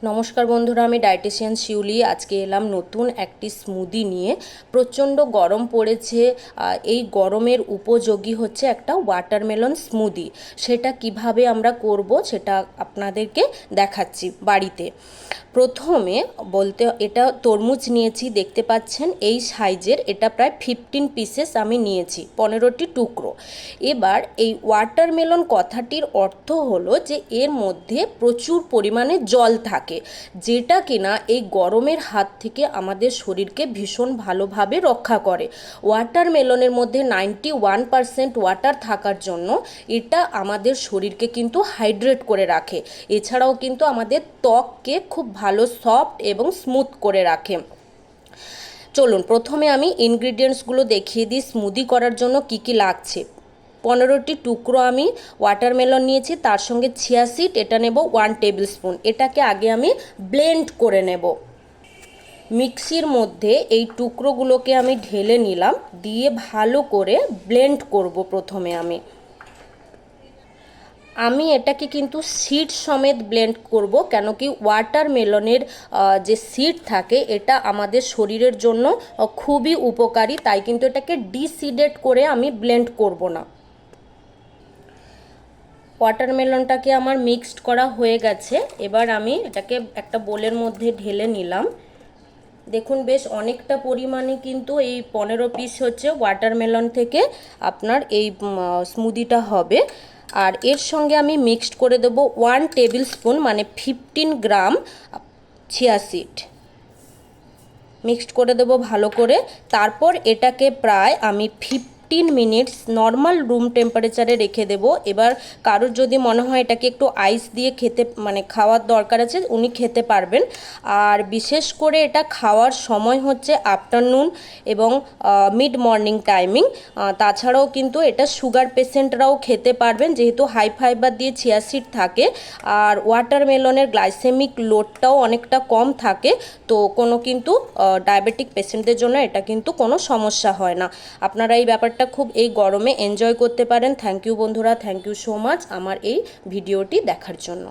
নমস্কার বন্ধুরা, আমি ডায়েটিশিয়ান শিউলি। আজকে এলাম নতুন একটি স্মুদি নিয়ে। প্রচণ্ড গরম পড়েছে, এই গরমের উপযোগী হচ্ছে একটা ওয়াটারমেলন স্মুদি। সেটা কিভাবে আমরা করব সেটা আপনাদেরকে দেখাচ্ছি বাড়িতে। প্রথমে বলতে, এটা তরমুজ নিয়েছি, দেখতে পাচ্ছেন এই সাইজের। এটা প্রায় 15 পিসেস আমি নিয়েছি, 15টি টুকরো। এবার এই ওয়াটারমেলন কথাটির অর্থ হলো যে এর মধ্যে প্রচুর পরিমাণে জল থাকে, যেটা কিনা এই গরমের হাত থেকে আমাদের শরীরকে ভীষণ ভালোভাবে রক্ষা করে। ওয়াটারমেলনের মধ্যে 91% ওয়াটার থাকার জন্য এটা আমাদের শরীরকে কিন্তু হাইড্রেট করে রাখে। এছাড়াও কিন্তু আমাদের ত্বককে খুব ভালো সফট এবং স্মুথ করে রাখে। চলুন প্রথমে আমি ইনগ্রিডিয়েন্টসগুলো দেখিয়ে দিই স্মুদি করার জন্য কি কি লাগছে। 15টি টুকরো আমি ওয়াটারমেলন নিয়েছি, তার সঙ্গে চিয়া সিড এটা নেব 1 টেবিল স্পুন। এটাকে আগে আমি ব্লেন্ড করে নেব। মিক্সির মধ্যে এই টুকরোগুলোকে আমি ঢেলে নিলাম, দিয়ে ভালো করে ব্লেন্ড করব। প্রথমে আমি এটাকে কিন্তু সিড সমেত ব্লেন্ড করব, কেন কি ওয়াটারমেলনের যে সিড থাকে এটা আমাদের শরীরের জন্য খুবই উপকারী, তাই কিন্তু এটাকে ডিসিডেড করে আমি ব্লেন্ড করব না। ওয়াটারমেলনটাকে আমার মিক্সড করা হয়ে গেছে। এবার আমি এটাকে একটা বোলের মধ্যে ঢেলে নিলাম। দেখুন বেশ অনেকটা পরিমাণে কিন্তু এই 15 পিস হচ্ছে ওয়াটারমেলন থেকে আপনার এই স্মুদিটা হবে। আর এর সঙ্গে আমি মিক্সড করে দেবো 1 টেবিল স্পুন মানে 15 গ্রাম চিয়া সিড। মিক্সড করে দেবো ভালো করে। তারপর এটাকে প্রায় আমি 15 মিনিটস নর্মাল রুম টেম্পারেচারে রেখে দেব। এবার কারোর যদি মনে হয় এটাকে একটু আইস দিয়ে খেতে খাওয়ার দরকার আছে, উনি খেতে পারবেন। আর বিশেষ করে এটা খাওয়ার সময় হচ্ছে আফটারনুন এবং মিড মর্নিং টাইমিং। তাছাড়াও কিন্তু এটা সুগার পেশেন্টরাও খেতে পারবেন, যেহেতু হাই ফাইবার দিয়ে চিয়া সিড থাকে। আর ওয়াটারমেলনের গ্লাইসেমিক লোডটাও অনেকটা কম থাকে, তো কোনো কিন্তু ডায়াবেটিক পেশেন্টদের জন্য এটা কিন্তু কোনো সমস্যা হয় না। আপনারা এই ব্যাপারটা খুব এই গরমে এনজয় করতে পারেন। থ্যাংক ইউ বন্ধুরা, থ্যাংক ইউ সো মাচ আমার এই ভিডিওটি দেখার জন্য।